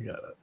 got it.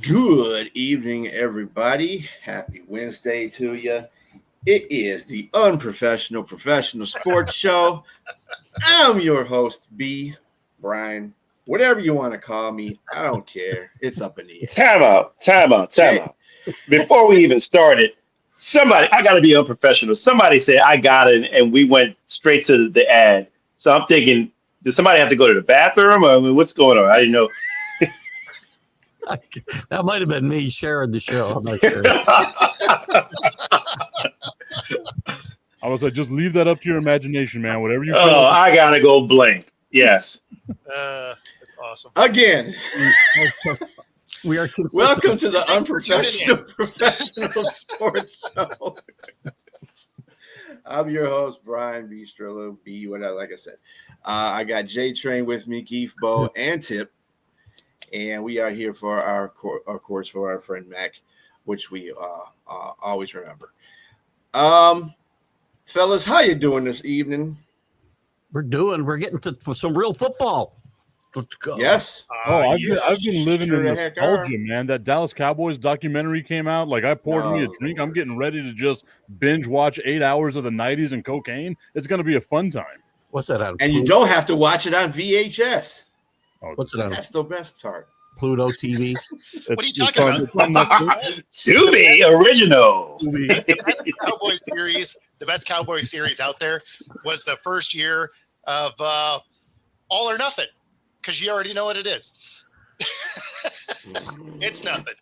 Good evening, everybody. Happy Wednesday to you. It is the Unprofessional Professional Sports Show. I'm your host, B. Brian. Whatever you want to call me, I don't care. It's up in the air. Time out. Before we even started, I got to be unprofessional. Somebody said I got it, and we went straight to the ad. So I'm thinking, does somebody have to go to the bathroom? I mean, what's going on? I didn't know. That might have been me sharing the show. I'm not sure. I was like, just leave that up to your imagination, man. Whatever you feel. Oh, I got to go blank. Yes. That's awesome. Again, We are welcome to the Unprofessional Professional Sports Show. I'm your host, Brian B. Strillo, B. Whatever. Like I said, I got J Train with me, Keith, Bo, and Tip. And we are here for our course for our friend Mac, which we always remember. Fellas, how you doing this evening? We're getting to some real football. Let's go. Yes. I've been living Sure in the heck nostalgia, man. That Dallas Cowboys documentary came out. Like, I poured me a drink. I'm getting ready to just binge watch 8 hours of the 90s and cocaine. It's going to be a fun time. What's that on? And you don't have to watch it on VHS. What's it on? That's the best part. Pluto TV. What are you talking about? It's on Netflix. To be original. The best Cowboy series out there was the first year of All or Nothing, because you already know what it is. It's nothing.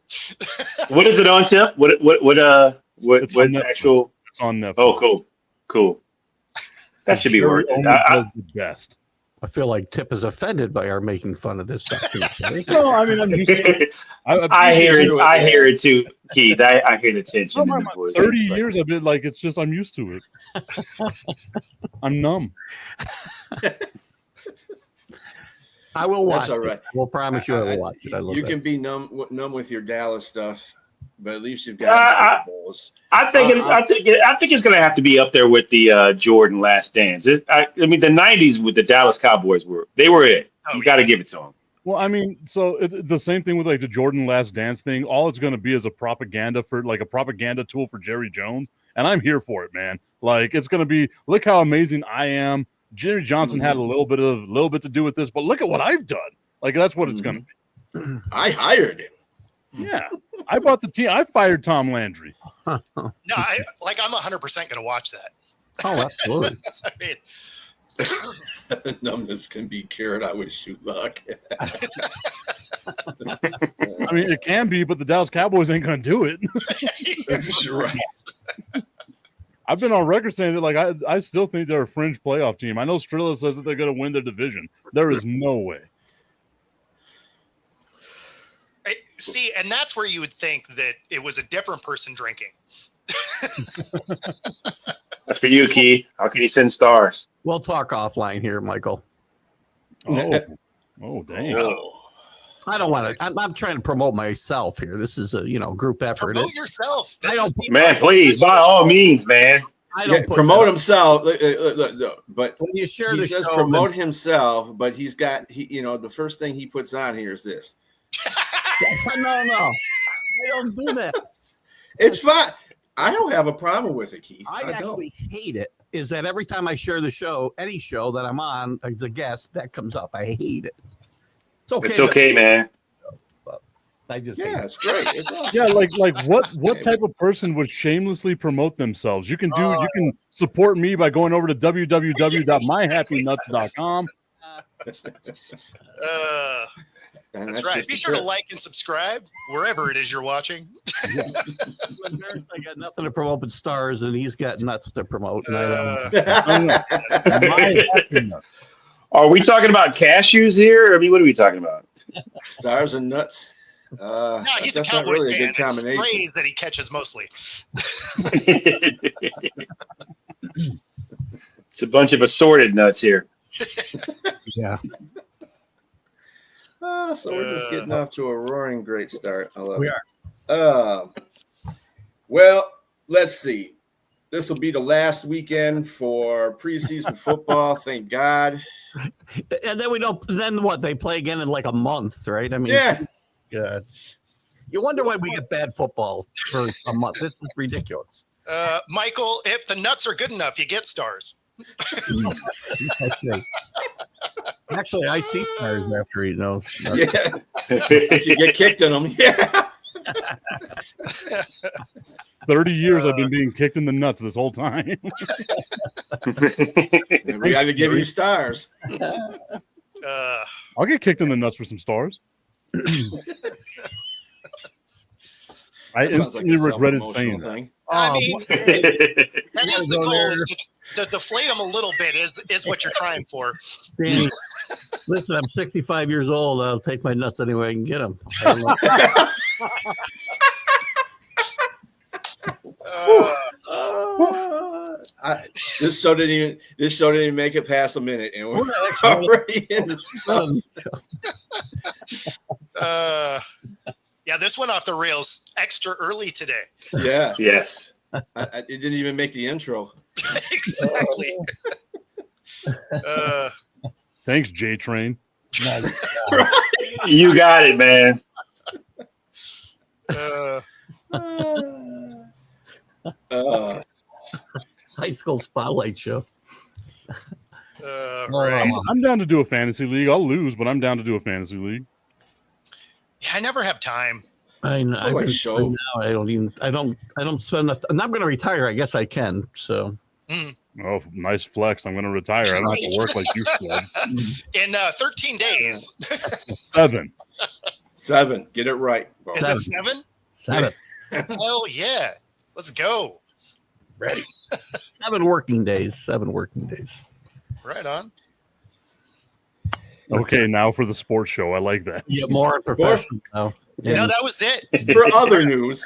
What is it on, Tip? What It's on Netflix. actual? It's on Netflix. Oh, cool. That should be Jerry worth it. only does the best. I feel like Tip is offended by our making fun of this documentary. No, I mean, I'm used to it. I hear it too, Keith. I hear the tension in the voice. 30 years I've been like, it's just, I'm used to it. I'm numb. I will watch That's all right. it. We'll promise you I will watch it. I love you that. can be numb with your Dallas stuff, but at least you've got Super Bowls. I think it's going to have to be up there with the Jordan Last Dance. I mean, the '90s with the Dallas Cowboys were it. You got to give it to them. Well, I mean, so it's the same thing with like the Jordan Last Dance thing. All it's going to be is a propaganda tool for Jerry Jones, and I'm here for it, man. Like, it's going to be, look how amazing I am. Jerry Johnson had a little bit to do with this, but look at what I've done. Like, that's what it's going to be. I hired him. Yeah, I bought the team. I fired Tom Landry. No, I'm 100% going to watch that. Oh, absolutely. I mean, Numbness can be cured. I wish you luck. I mean, it can be, but the Dallas Cowboys ain't going to do it. That's right. I've been on record saying that, like, I still think they're a fringe playoff team. I know Strillo says that they're going to win their division. There is no way. See, and that's where you would think that it was a different person drinking. That's for you, Keith. How can you send stars? We'll talk offline here, Michael. Oh, dang. Oh. I don't want to. I'm trying to promote myself here. This is a group effort. Promote yourself. Man, please, by all means, man. I don't promote himself. Look, but when you share he the says show, promote himself, but he's got the first thing he puts on here is this. No, I don't do that. It's fine. I don't have a problem with it, Keith. I actually hate it. Is that every time I share the show, any show that I'm on as a guest, that comes up. I hate it. It's okay, man. But I just it's great. It's awesome. Yeah, like what type of person would shamelessly promote themselves? You can support me by going over to www.myhappynuts.com. And That's right. just Be the sure to tip. like and subscribe wherever it is you're watching. I'm embarrassed I got nothing to promote but stars, and he's got nuts to promote. And Uh, My happy nut. Are we talking about cashews here? I mean, what are we talking about? Stars and nuts. no, he's a That's not Cowboys really a fan. good It's combination. strays that he catches mostly. It's a bunch of assorted nuts here. yeah, So we're just getting off to a roaring great start. I love we it. are. Well, let's see. This will be the last weekend for preseason football. Thank God. And then we don't. Then what? They play again in like a month, right? I mean, Yeah. God. You wonder why we get bad football for a month. This is ridiculous. Michael, if the nuts are good enough, you get stars. Actually, I see stars after eating those. Yeah. If you get kicked in them. Yeah. 30 years I've been being kicked in the nuts this whole time. We got to give you stars. I'll get kicked in the nuts for some stars. I That sounds like instantly a regretted self-promotional saying that. thing. I Oh, mean, boy. that is the go goal. there. Is to deflate them a little bit is what you're trying for. Danny, listen, I'm 65 years old. I'll take my nuts anywhere I can get them. This show didn't even make it past a minute, and we're actually- already in the Yeah, this went off the rails extra early today. Yeah. Yes. It didn't even make the intro. Exactly. Thanks, J Train. You got it, man. High school spotlight show. Right. I'm down to do a fantasy league. I'll lose, but I'm down to do a fantasy league. Yeah, I never have time. I know. Oh, I've been show. trying now. I don't spend enough. I'm not going to retire. I guess I can. So Oh, nice flex. I'm going to retire. I don't have to work like you said. In 13 days. 7. Get it right. Bo. Is it 7? 7 Hell yeah. Let's go. ready. 7 working days. 7 working days. Right on. Okay, now for the sports show. I like that. Yeah, more professional now. No, that was it. For other news,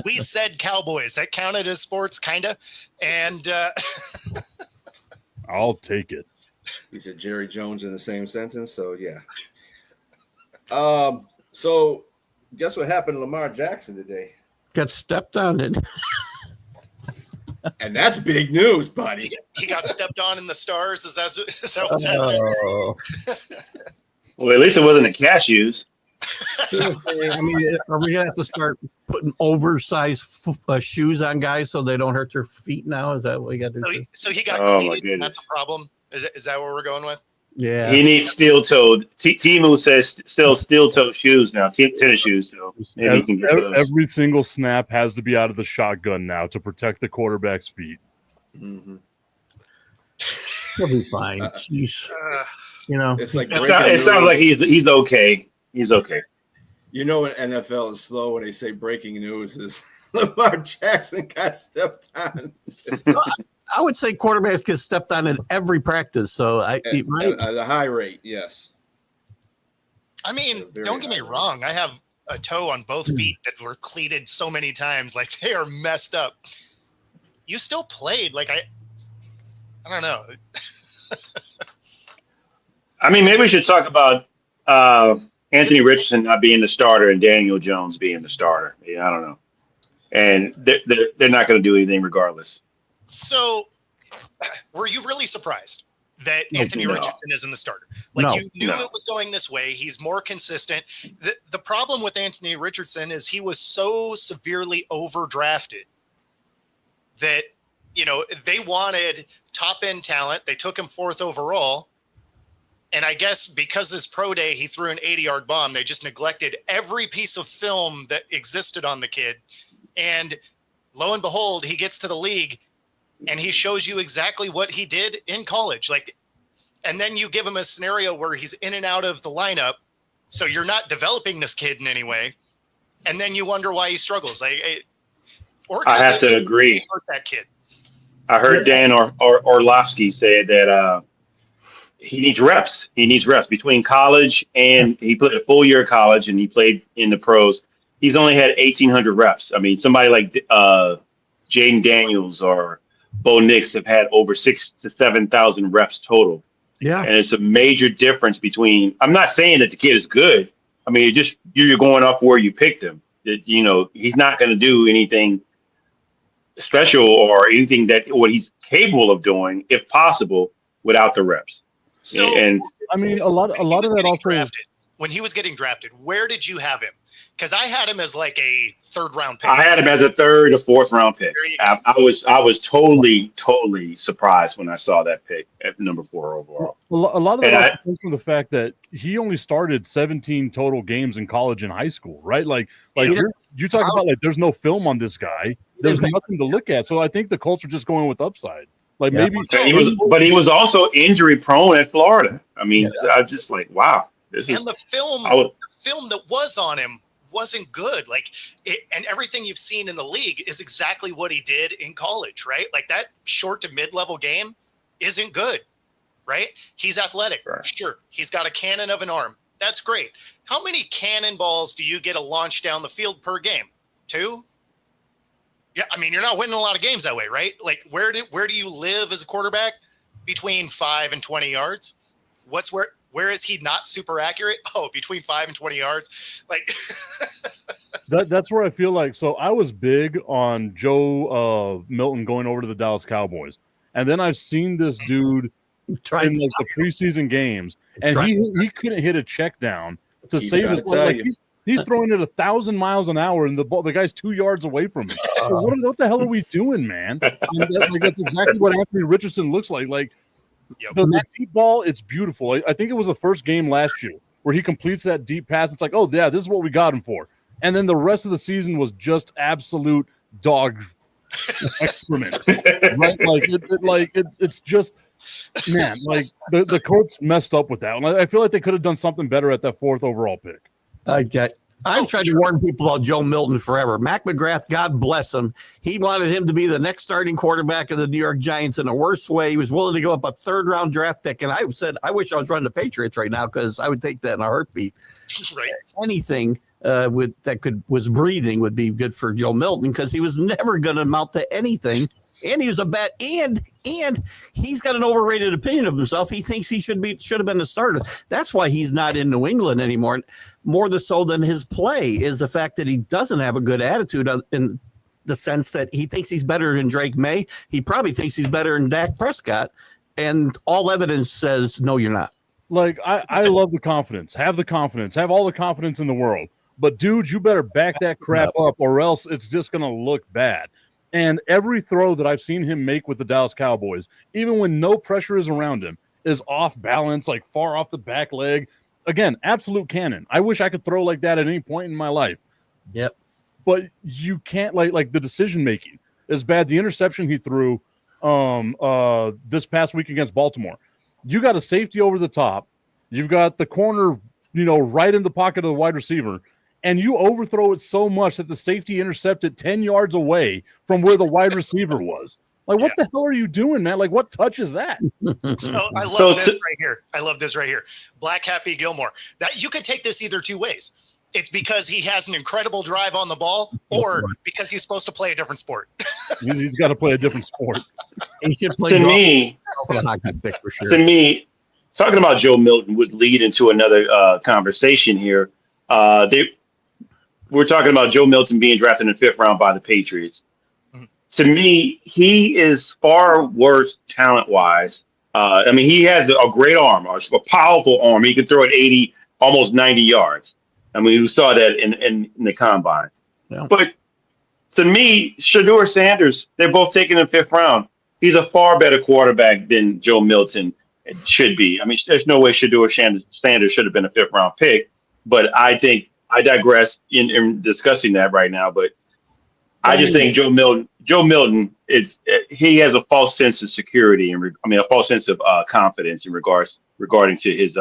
We said Cowboys. That counted as sports, kind of. And I'll take it. he said Jerry Jones in the same sentence. So yeah. So guess what happened to Lamar Jackson today? Got stepped on it. And that's big news, buddy. he got stepped on in the stars. Is that what's happening? Oh. Well, at least it wasn't the cashews. Seriously, I mean, are we gonna have to start putting oversized shoes on guys so they don't hurt their feet now? Is that what we got to do? So he got Oh, my cleated. goodness. That's a problem. Is that what we're going with? Yeah. He needs steel-toed. Timu says still steel-toed shoes now, tennis shoes. So maybe he can get those. Every single snap has to be out of the shotgun now to protect the quarterback's feet. Mhm. He'll be fine. Jeez. You know, It's like It breaking sounds news. like he's okay. He's okay. You know when NFL is slow when they say breaking news is Lamar Jackson got stepped on I would say quarterbacks get stepped on in every practice. So right? at a high rate. Yes. I mean, Very don't get me high. wrong. I have a toe on both feet that were cleated so many times, like they are messed up. You still played, like I don't know. I mean, maybe we should talk about Anthony Richardson not being the starter and Daniel Jones being the starter. Yeah, I don't know. And they're not going to do anything regardless. So, were you really surprised that Anthony No. Richardson isn't the starter? Like No. you knew No. it was going this way. He's more consistent. The problem with Anthony Richardson is he was so severely overdrafted that they wanted top end talent. They took him 4th overall. And I guess because his pro day, he threw an 80-yard bomb. They just neglected every piece of film that existed on the kid. And lo and behold, he gets to the league and he shows you exactly what he did in college. Like and then you give him a scenario where he's in and out of the lineup, so you're not developing this kid in any way, and then you wonder why he struggles. I have to agree. Hurt that kid. I heard Dan Orlovsky say that he needs reps. He needs reps between college and he played a full year of college and he played in the pros. He's only had 1,800 reps. I mean, somebody like Jaden Daniels or Bo Nix have had over 6,000 to 7,000 reps total. Yeah. And it's a major difference between, I'm not saying that the kid is good. I mean, you're going off where you picked him. That, you know, he's not going to do anything special or anything that what he's capable of doing, if possible, without the reps. So, and I mean, a lot of that also. When he was getting drafted, where did you have him? Because I had him as like a 3rd round pick. I had him as a 3rd or 4th round pick. I was totally surprised when I saw that pick at number 4 overall. A lot of that also comes from the fact that he only started 17 total games in college and high school, right? Like you talk about like there's no film on this guy. There's nothing to look at. So I think the Colts are just going with upside. Like maybe he was also injury prone at Florida. I mean, I just like, wow. The film that was on him wasn't good. And everything you've seen in the league is exactly what he did in college, right? Like that short to mid-level game isn't good, right? He's athletic. Right. Sure. He's got a cannon of an arm. That's great. How many cannonballs do you get a launch down the field per game? 2? Yeah. I mean, you're not winning a lot of games that way, right? Like where do you live as a quarterback? Between 5 and 20 yards. Where is he not super accurate? Oh, between 5 and 20 yards. Like that's where I feel like. So I was big on Joe Milton going over to the Dallas Cowboys, and then I've seen this dude in like the preseason games, and he couldn't hit a check down to save his life. Like he's throwing it 1,000 miles an hour, and the guy's 2 yards away from him. So what the hell are we doing, man? That's exactly what Anthony Richardson looks like. Like. Yep. The deep ball, it's beautiful. I think it was the first game last year where he completes that deep pass. It's like, oh, yeah, this is what we got him for. And then the rest of the season was just absolute dog excrement. Right? It's just, man, like the Colts messed up with that. And I feel like they could have done something better at that 4th overall pick. I've tried to warn people about Joe Milton forever. Mac McGrath, God bless him. He wanted him to be the next starting quarterback of the New York Giants in the worst way. He was willing to go up a 3rd round draft pick. And I said, I wish I was running the Patriots right now because I would take that in a heartbeat. Right. Anything was breathing would be good for Joe Milton because he was never going to amount to anything. And he was a bad and he's got an overrated opinion of himself. He thinks he should have been the starter. That's why he's not in New England anymore. More so than his play is the fact that he doesn't have a good attitude in the sense that he thinks he's better than Drake May. He probably thinks he's better than Dak Prescott. And all evidence says, no, you're not. Like, I love the confidence. Have the confidence. Have all the confidence in the world. But, dude, you better back that crap up or else it's just going to look bad. And every throw that I've seen him make with the Dallas Cowboys, even when no pressure is around him, is off balance, like far off the back leg. Again, absolute cannon. I wish I could throw like that at any point in my life. Yep. But you can't, like the decision-making is bad. The interception he threw this past week against Baltimore, you got a safety over the top. You've got the corner, right in the pocket of the wide receiver. And you overthrow it so much that the safety intercepted 10 yards away from where the wide receiver was. Like, what the hell are you doing, man? Like, what touch is that? So I love this right here. I love this right here. Black Happy Gilmore. That you could take this either two ways. It's because he has an incredible drive on the ball, or because he's supposed to play a different sport. He's got to play a different sport. He should play hockey stick for sure. To me, talking about Joe Milton would lead into another conversation here. We're talking about Joe Milton being drafted in the 5th round by the Patriots. Mm-hmm. To me, he is far worse talent-wise. I mean, he has a great arm, a powerful arm. He can throw it 80, almost 90 yards. I mean, we saw that in the combine. Yeah. But to me, Shedeur Sanders, they're both taken in the 5th round. He's a far better quarterback than Joe Milton should be. I mean, there's no way Shedeur Sanders should have been a 5th round pick. But I think I digress in discussing that right now. But I just think Joe Milton he has a false sense of security and a false sense of confidence regarding to his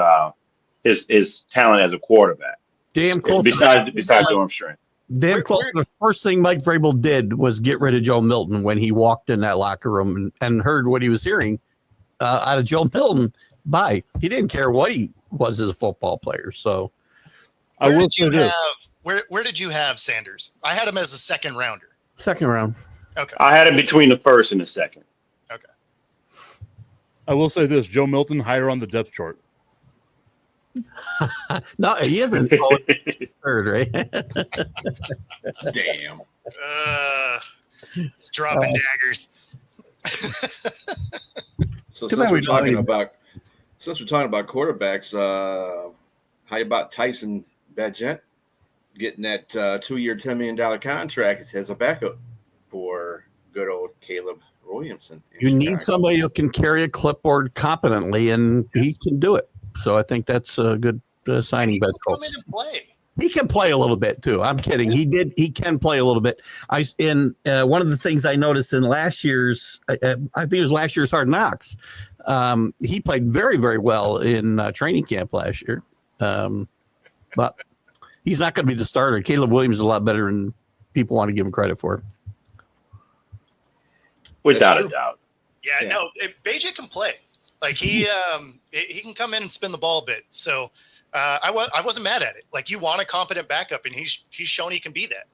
talent as a quarterback. Damn close. Besides arm strength. Damn close. The first thing Mike Vrabel did was get rid of Joe Milton when he walked in that locker room and heard what he was hearing out of Joe Milton. Bye. He didn't care what he was as a football player. So I will say this. Where did you have Sanders? I had him as a second rounder. Second round. Okay. I had him between the first and the second. Okay. I will say this: Joe Milton higher on the depth chart. No, he isn't. Third, right? Damn. Dropping daggers. So since we're talking about quarterbacks, how about Tyson Bagent getting that 2-year, $10 million contract as a backup for good old Caleb Williamson? You need somebody who can carry a clipboard competently, and he can do it. So I think that's a good signing by the Colts. Come in and play. He can play a little bit too. I'm kidding. He can play a little bit. One of the things I noticed in last year's, I think it was last year's Hard Knocks. He played very, very well in training camp last year. But he's not going to be the starter. Caleb Williams is a lot better than people want to give him credit for. Without a doubt. Yeah. No, Bagent can play. Like he can come in and spin the ball a bit. So I wasn't mad at it. Like you want a competent backup, and he's shown he can be that.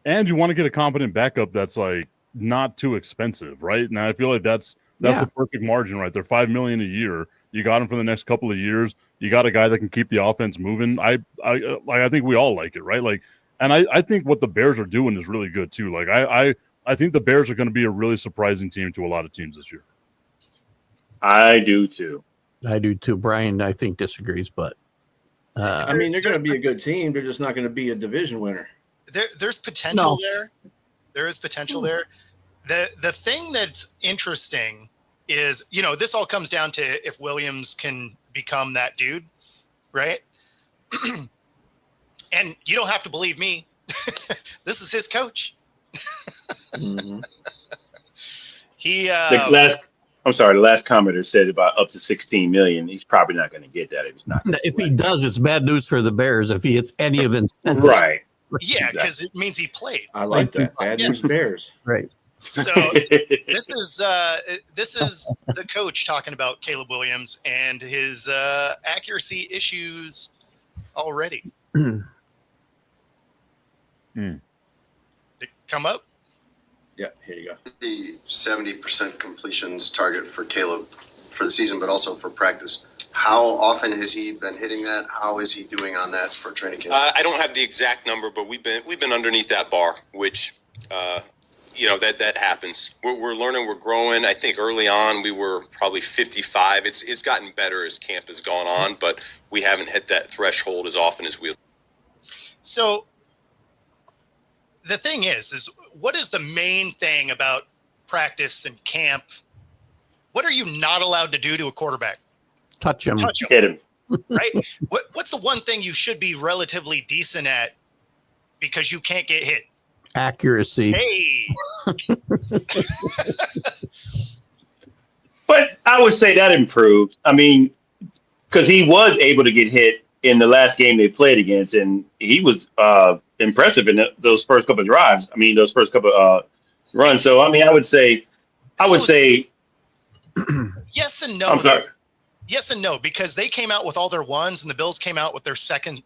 And you want to get a competent backup that's like not too expensive, right? Now I feel like that's the perfect margin right there. $5 million a year. You got him for the next couple of years. You got a guy that can keep the offense moving. I think we all like it, right? Like, and I think what the Bears are doing is really good too. Like I think the Bears are going to be a really surprising team to a lot of teams this year. I do too. Brian, I think, disagrees, but I mean, they're going to be a good team. They're just not going to be a division winner. There's potential there. There is potential there. The thing that's interesting is, this all comes down to if Williams can become that dude, right? And you don't have to believe me. This is his coach. Mm-hmm. The last commenter said about up to 16 million. He's probably not going to get that if he's not. If he does, it's bad news for the Bears if he hits any of incentive. Right. Yeah, because it means he played. I like that. Bad news Bears. Right. So this is the coach talking about Caleb Williams and his accuracy issues already. Did it come up? Yeah, here you go. The 70% completions target for Caleb for the season, but also for practice. How often has he been hitting that? How is he doing on that for training camp? I don't have the exact number, but we've been underneath that bar, which that happens. We're learning, we're growing. I think early on we were probably 55. It's gotten better as camp has gone on, but we haven't hit that threshold as often as we. So the thing is what is the main thing about practice and camp? What are you not allowed to do to a quarterback? Touch him. Hit him. Right? What's the one thing you should be relatively decent at because you can't get hit? Accuracy. Hey. But I would say that improved. I mean, because he was able to get hit in the last game they played against, and he was impressive in those first couple of drives. I mean, those first couple of runs. So, I mean, I would say. Yes and no. I'm sorry. Yes and no, because they came out with all their ones, and the Bills came out with their second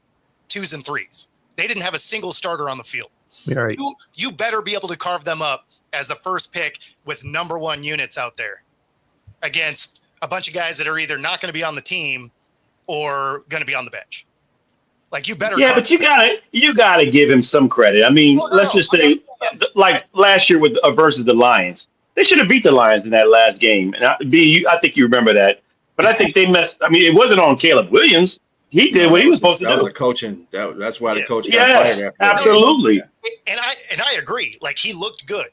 2s and 3s. They didn't have a single starter on the field. Right. You better be able to carve them up as the first pick with number 1 units out there against a bunch of guys that are either not going to be on the team or going to be on the bench. Like you better. Yeah, but you gotta give him some credit. I mean, let's just say, like last year with versus the Lions, they should have beat the Lions in that last game. And I think you remember that. But I think they messed. I mean, it wasn't on Caleb Williams. He did what he was supposed to do. That was a coaching. That's why the coach got yes, fired. Absolutely. And I agree. Like he looked good,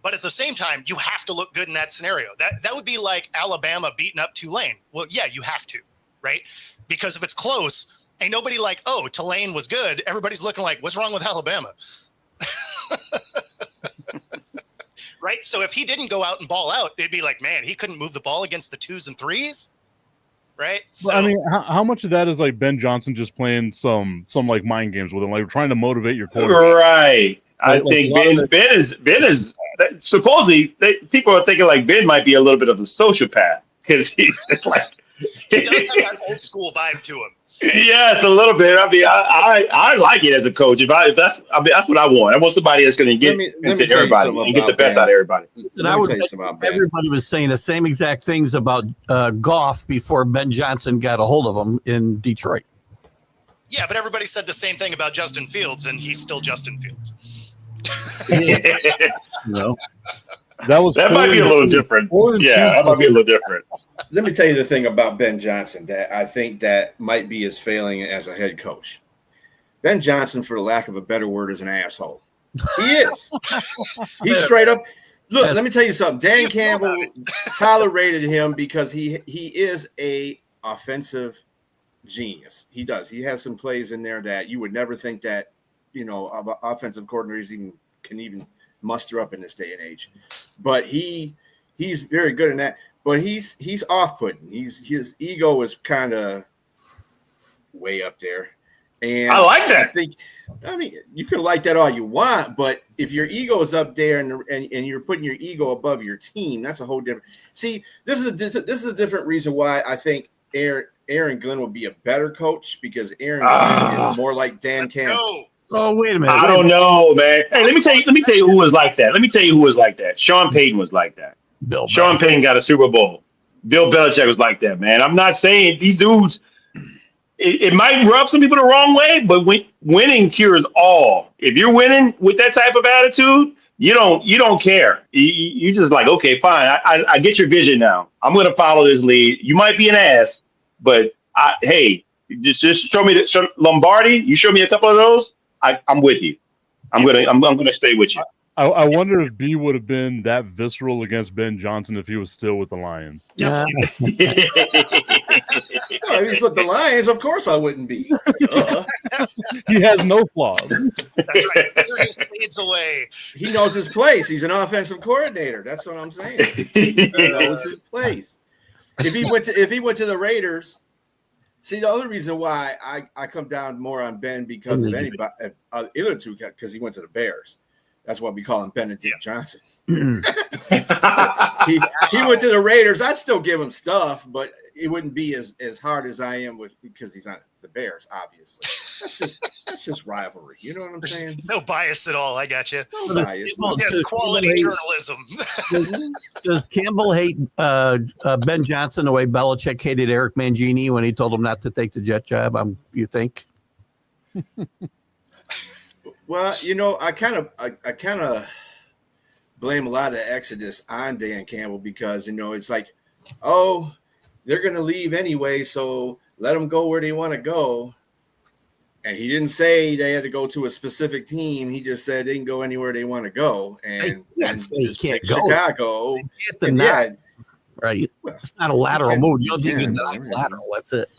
but at the same time, you have to look good in that scenario. That would be like Alabama beating up Tulane. Well, yeah, you have to, right? Because if it's close, ain't nobody like, oh, Tulane was good. Everybody's looking like, what's wrong with Alabama? Right? So if he didn't go out and ball out, they'd be like, man, he couldn't move the ball against the 2s and 3s. Right? So I mean, how much of that is like Ben Johnson just playing some like mind games with him, like trying to motivate your quarterback? Right. I Like, think a lot of Ben is supposedly people are thinking like Ben might be a little bit of a sociopath because he's like he does have that old school vibe to him. yes, a little bit. I mean, I like it as a coach. If that's what I want. I want somebody that's going to get Let me into tell you everybody something and get the about best Ben. out of everybody. And Let I me would tell you bet something about Ben. everybody was saying the same exact things about Goff before Ben Johnson got a hold of him in Detroit. Yeah, but everybody said the same thing about Justin Fields, and he's still Justin Fields. You know, That might be a little different. Yeah, that might be a little different. Let me tell you the thing about Ben Johnson that I think that might be his failing as a head coach. Ben Johnson, for lack of a better word, is an asshole. He is. He's straight up. Look, let me tell you something. Dan Campbell tolerated him because he is a offensive genius. He does. He has some plays in there that you would never think that, offensive coordinators can even muster up in this day and age. But he's very good in that. But he's off-putting. His ego is kind of way up there. And I like that. I mean, you can like that all you want, but if your ego is up there and you're putting your ego above your team, that's a whole different. See, this is a different reason why I think Aaron Glenn would be a better coach, because Aaron Glenn is more like Dan Campbell. oh wait a minute. I don't know, man. Hey, let me tell you who was like that. Let me tell you who was like that. Sean Payton was like that. Bill Sean Payton got a Super Bowl. Bill Belichick was like that, man. I'm not saying these dudes. It might rub some people the wrong way, but winning cures all. If you're winning with that type of attitude, you don't care. You just like, okay, fine. I get your vision now. I'm going to follow this lead. You might be an ass, but hey, just show me Lombardi. You show me a couple of those, I'm with you. I'm gonna stay with you. I wonder if B would have been that visceral against Ben Johnson if he was still with the Lions. Well, if he's with the Lions, of course I wouldn't be. He has no flaws. That's right. He fades away. He knows his place. He's an offensive coordinator. That's what I'm saying. He knows his place. If he went to the Raiders, see, the only reason why I come down more on Ben because of anybody, other two, because he went to the Bears. That's why we call him Benedict Johnson. he went to the Raiders. I'd still give him stuff, but it wouldn't be as hard as I am because he's on the Bears, obviously. That's just rivalry. You know what I'm saying? No bias at all. I got you. No bias. Yes, quality journalism. Does Campbell hate Ben Johnson the way Belichick hated Eric Mangini when he told him not to take the jet job? You think? Well, I kind of blame a lot of the exodus on Dan Campbell because it's like, oh, they're going to leave anyway, so let them go where they want to go. And he didn't say they had to go to a specific team. He just said they can go anywhere they want to go. And he can't go. Chicago. Right. Well, it's not a lateral move. You don't think it's lateral. That's it.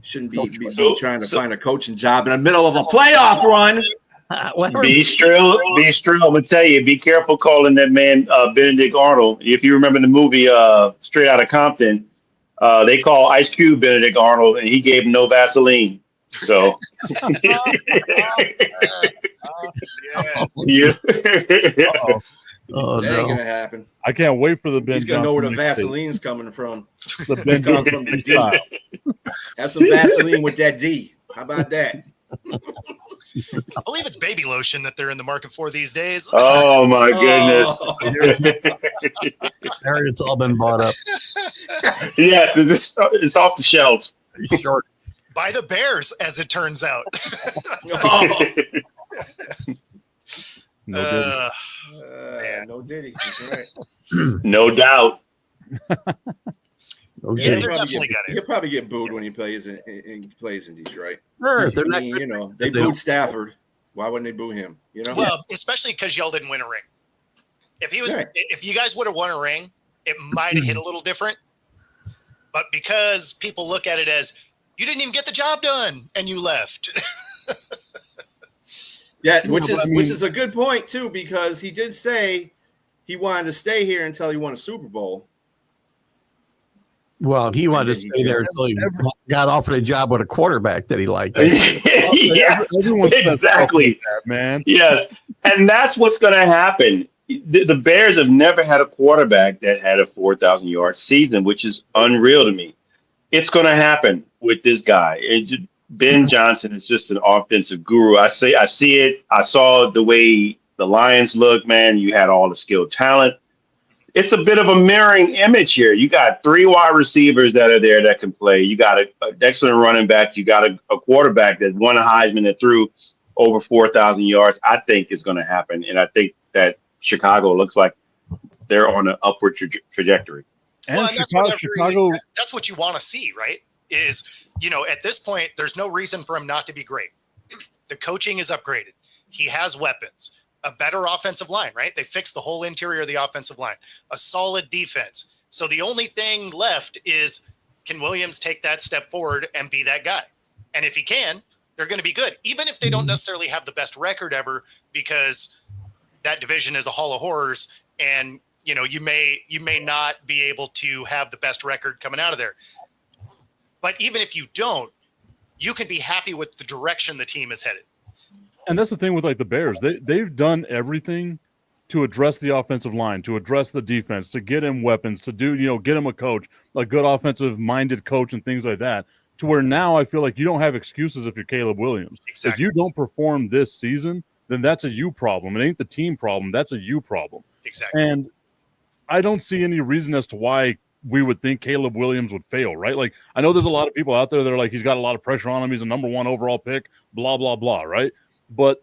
Shouldn't be trying to find a coaching job in the middle of a playoff run. Be still. I'm gonna tell you, be careful calling that man Benedict Arnold. If you remember the movie Straight Outta Compton, they call Ice Cube Benedict Arnold, and he gave him no Vaseline. So, yeah. Oh, that ain't gonna happen. I can't wait for the Ben. He's gonna Johnson know where the Vaseline's coming from. The Ben Johnson freestyle. Have some Vaseline with that D. How about that? I believe it's baby lotion that they're in the market for these days. Oh my goodness! It's all been bought up. Yes, it's off the shelves. Short. By the Bears, as it turns out. No Diddy. That's right. No doubt. Okay. He'll probably get booed when he plays in Detroit. Sure, they're not, they booed Stafford. Why wouldn't they boo him? Well, especially because y'all didn't win a ring. If you guys would have won a ring, it might have hit a little different. But because people look at it as you didn't even get the job done and you left. Yeah, which but is I mean- which is a good point too, because he did say he wanted to stay here until he won a Super Bowl. Well, he wanted to then he stay there jumped. until he got offered a job with a quarterback that he liked. Yes, Everyone says stuff exactly. like that, man. Yes, and that's what's going to happen. The Bears have never had a quarterback that had a 4,000-yard season, which is unreal to me. It's going to happen with this guy. Ben Johnson is just an offensive guru. I see it. I saw the way the Lions look, man. You had all the skilled talent. It's a bit of a mirroring image here. You got 3 wide receivers that are there that can play. You got an excellent running back. You got a quarterback that won a Heisman that threw over 4,000 yards. I think is going to happen, and I think that Chicago looks like they're on an upward trajectory. And Well, and Chicago, that's what you want to see, right? Is, at this point, there's no reason for him not to be great. The coaching is upgraded. He has weapons, a better offensive line, right? They fixed the whole interior of the offensive line, a solid defense. So the only thing left is, can Williams take that step forward and be that guy? And if he can, they're going to be good, even if they don't necessarily have the best record ever, because that division is a hall of horrors. And, you may not be able to have the best record coming out of there. But even if you don't, you can be happy with the direction the team is headed. and that's the thing with like the Bears. They've done everything to address the offensive line, to address the defense, to get him weapons, to do, get him a coach, a good offensive minded coach and things like that, to where now I feel like you don't have excuses if you're Caleb Williams. Exactly. If you don't perform this season, then that's a you problem. It ain't the team problem. That's a you problem. Exactly. And I don't see any reason as to why we would think Caleb Williams would fail, right? Like, I know there's a lot of people out there that are like, he's got a lot of pressure on him. He's a number 1 overall pick, blah, blah, blah, right? But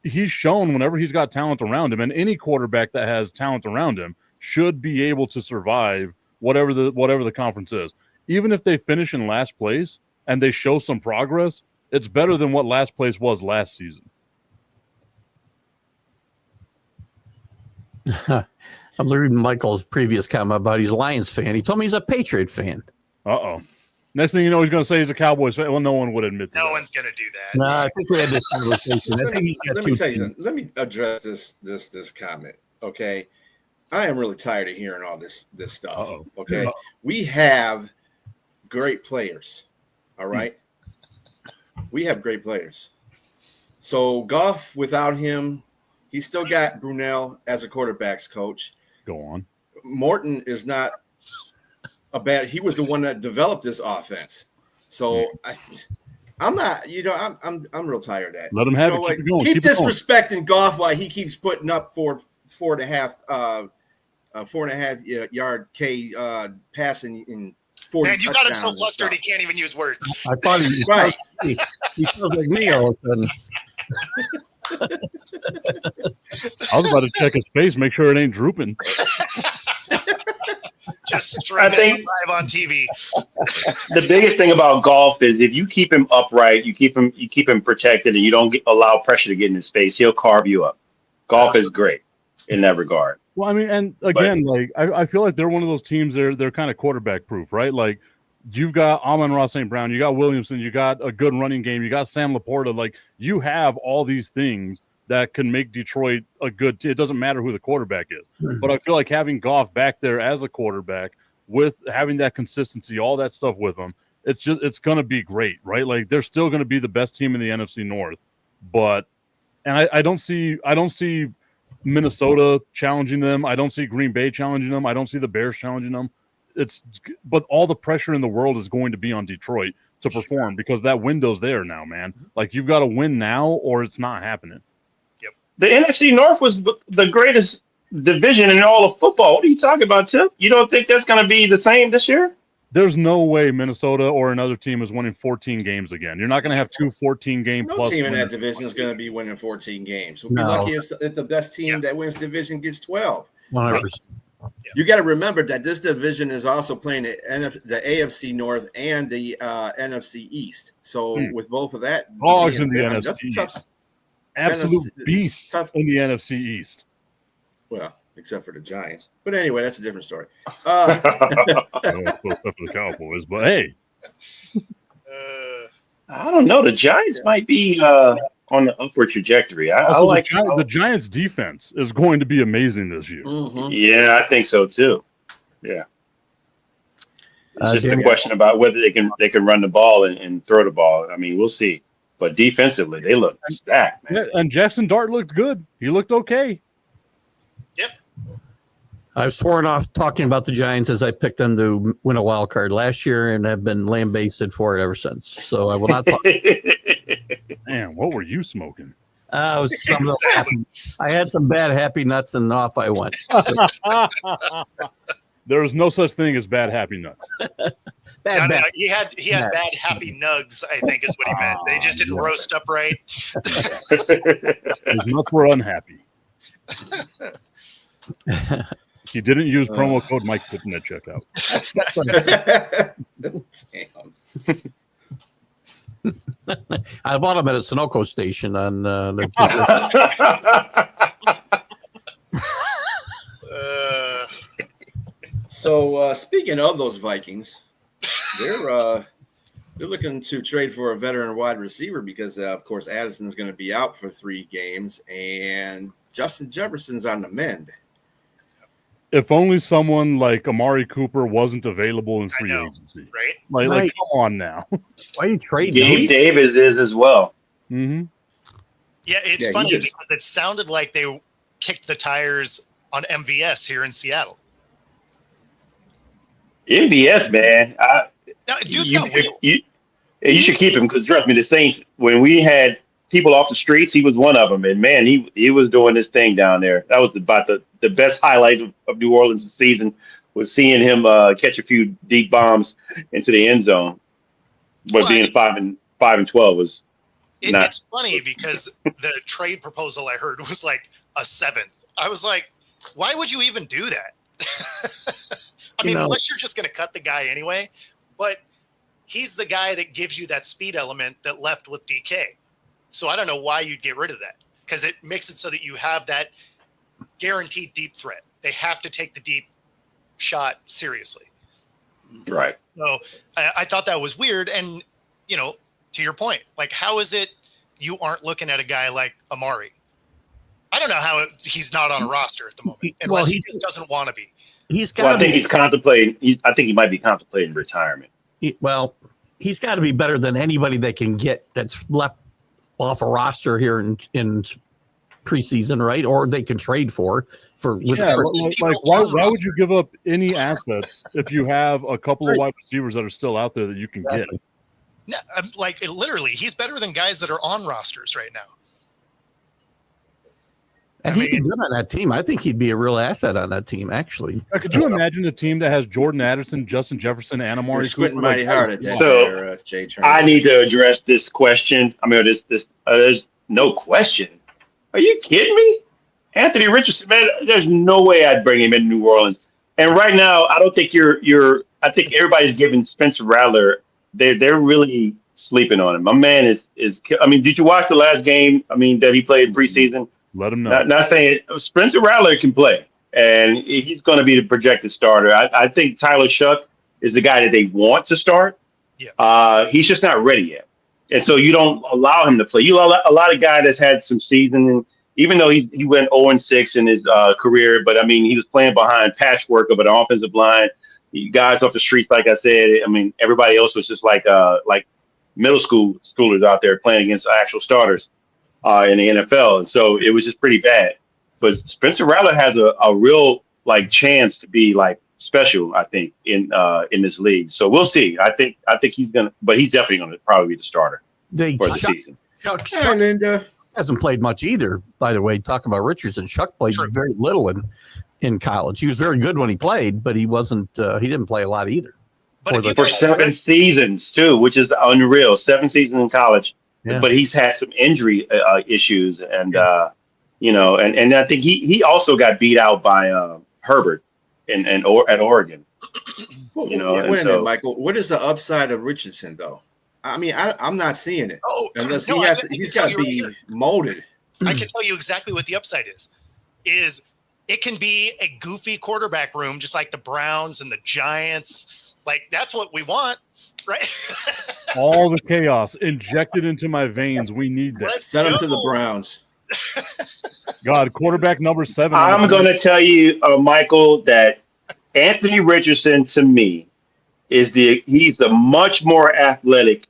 he's shown whenever he's got talent around him, and any quarterback that has talent around him should be able to survive whatever the conference is. Even if they finish in last place and they show some progress, it's better than what last place was last season. I'm reading Michael's previous comment about he's a Lions fan. He told me he's a Patriot fan. Uh-oh. Next thing you know, he's going to say he's a Cowboys fan. Well, no one would admit to No that. one's going to do that. No, I think we had this conversation. I think he's got Let two me tell you teams. something. Let me address this comment. Okay, I am really tired of hearing all this stuff. Uh-oh. Okay, we have great players. All right, we have great players. So Goff, without him, he's still got Brunell as a quarterback's coach. Go on. Morton is not a bad. He was the one that developed this offense. So I'm not. I'm real tired of that. Let him have it. Keep it going. Keep Keep it going. disrespecting Goff while he keeps putting up 4.5 yard K passing in 40 Man, you got him so touchdowns and flustered he stuff. can't even use words. I thought he was Right. He sounds like me all of a sudden. I was about to check his face, make sure it ain't drooping. Just straight I think- live on TV. The biggest thing about golf is if you keep him upright, you keep him protected, and you don't allow pressure to get in his face, he'll carve you up. Golf is great in that regard. Well, I mean, and again, I feel like they're one of those teams. They're kind of quarterback proof, right? Like, you've got Amon-Ra St. Brown, you got Williamson, you got a good running game, you got Sam Laporta. Like, you have all these things that can make Detroit a good team. It doesn't matter who the quarterback is. But I feel like having Goff back there as a quarterback, with having that consistency, all that stuff with him, it's going to be great, right? Like, they're still going to be the best team in the NFC North. But I don't see Minnesota challenging them. I don't see Green Bay challenging them. I don't see the Bears challenging them. But all the pressure in the world is going to be on Detroit to perform, because that window's there now, man. Like, you've got to win now or it's not happening. The NFC North was the greatest division in all of football. What are you talking about, Tip? You don't think that's going to be the same this year? There's no way Minnesota or another team is winning 14 games again. You're not going to have two 14-game No plus team in that winners. division is going to be winning 14 games. We'll be No. lucky if the best team that wins division gets 12. 100%. You got to remember that this division is also playing the AFC North and the NFC East. So with both of that, Dogs in the being NFC that's East. tough. Absolute NFC beasts tough. in the NFC East. Well, except for the Giants. But anyway, that's a different story. Oh, it's close stuff for the Cowboys, but hey, I don't know. The Giants might be on the upward trajectory. I Also, like the Giants' defense is going to be amazing this year. Mhm. Yeah, I think so too. Yeah. It's just a Danny, question about whether they can run the ball and throw the ball. I mean, we'll see. But defensively, they look stacked, man. Yeah, and Jackson Dart looked good. He looked okay. I've sworn off talking about the Giants as I picked them to win a wild card last year and have been lambasted for it ever since. So I will not talk. Man, what were you smoking? I was I had some bad happy nuts and off I went. There is no such thing as bad happy nuts. Bad. He had bad happy nugs, I think is what he meant. They just didn't roast up right. His nuts were unhappy. He didn't use promo code Mike Tipton at checkout. Damn. I bought them at a Sunoco station on the So speaking of those Vikings, they're looking to trade for a veteran wide receiver because of course Addison's going to be out for 3 games and Justin Jefferson's on the mend. If only someone like Amari Cooper wasn't available in free agency. Right? Like come on now. Why are you trading? Gabe Davis is as well. Mm-hmm. Yeah, it's Yeah, funny because it sounded like they kicked the tires on MVS here in Seattle. MVS, man. No, dude's got wheels. You should keep him because trust me, the Saints, when we had people off the streets, he was one of them. And man, he was doing this thing down there. That was about the best highlight of New Orleans this season was seeing him catch a few deep bombs into the end zone. But being 5-12 was It's funny because the trade proposal I heard was like a 7th. I was like, why would you even do that? I mean, unless you're just going to cut the guy anyway, but he's the guy that gives you that speed element that left with DK. So I don't know why you'd get rid of that because it makes it so that you have that guaranteed deep threat. They have to take the deep shot seriously. right. So I thought that was weird. And, you know, to your point, like, how is it you aren't looking at a guy like Amari? I don't know how he's not on a roster at the moment, unless he just doesn't want to be. He's got. Well, I think he's contemplating. I think he might be contemplating retirement. He's got to be better than anybody they can get that's left off a roster here in preseason, right? Or they can trade for. Like why would you give up any assets if you have a couple of wide receivers that are still out there that you can get? No, literally, he's better than guys that are on rosters right now. And he'd be good on that team. I think he'd be a real asset on that team, actually. Could you imagine a team that has Jordan Addison, Justin Jefferson, and Amari Cooper? Squinting mighty hard at that. So Jay I need to address this question. I mean, there's no question. Are you kidding me? Anthony Richardson, man, there's no way I'd bring him in New Orleans. And right now, I don't think I think everybody's giving Spencer Rattler. They're really sleeping on him. My man is. I mean, did you watch the last game? I mean, that he played in preseason. Let him know. Not saying Spencer Rattler can play, and he's going to be the projected starter. I think Tyler Shuck is the guy that they want to start. Yeah. He's just not ready yet, and so you don't allow him to play. You allow a lot of guy that's had some season, even though he went 0-6 in his career. But I mean, he was playing behind patchwork of an offensive line. The guys off the streets, like I said. I mean, everybody else was just like middle schoolers out there playing against actual starters. In the NFL, and so it was just pretty bad. But Spencer Rattler has a real chance to be special, I think, in this league. So we'll see. I think he's gonna, but he's definitely gonna probably be the starter for the season. Shuck hasn't played much either. By the way, talking about Richardson, Shuck played very little in college. He was very good when he played, but he wasn't. He didn't play a lot either. But for 7 seasons too, which is unreal. 7 seasons in college. Yeah. But he's had some injury issues, and and I think he also got beat out by Herbert at Oregon. Wait a minute, Michael. What is the upside of Richardson, though? I mean, I'm not seeing it unless he's got to be molded. I can tell you exactly what the upside is. It can be a goofy quarterback room, just like the Browns and the Giants Like, that's what we want, right? All the chaos injected into my veins. We need that. Send them to the Browns. God, quarterback number 7. I'm going to tell you, Michael, that Anthony Richardson to me he's a much more athletic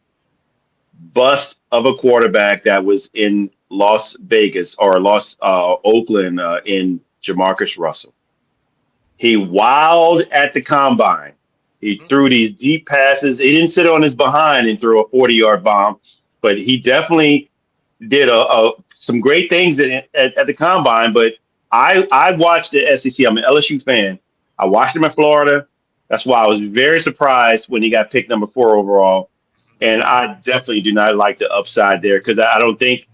bust of a quarterback that was in Las Vegas or Oakland in Jamarcus Russell. He wilded at the combine. He threw these deep passes. He didn't sit on his behind and throw a 40-yard bomb, but he definitely did some great things at the combine. But I watched the SEC. I'm an LSU fan. I watched him in Florida. That's why I was very surprised when he got picked number 4 overall. And I definitely do not like the upside there because I don't think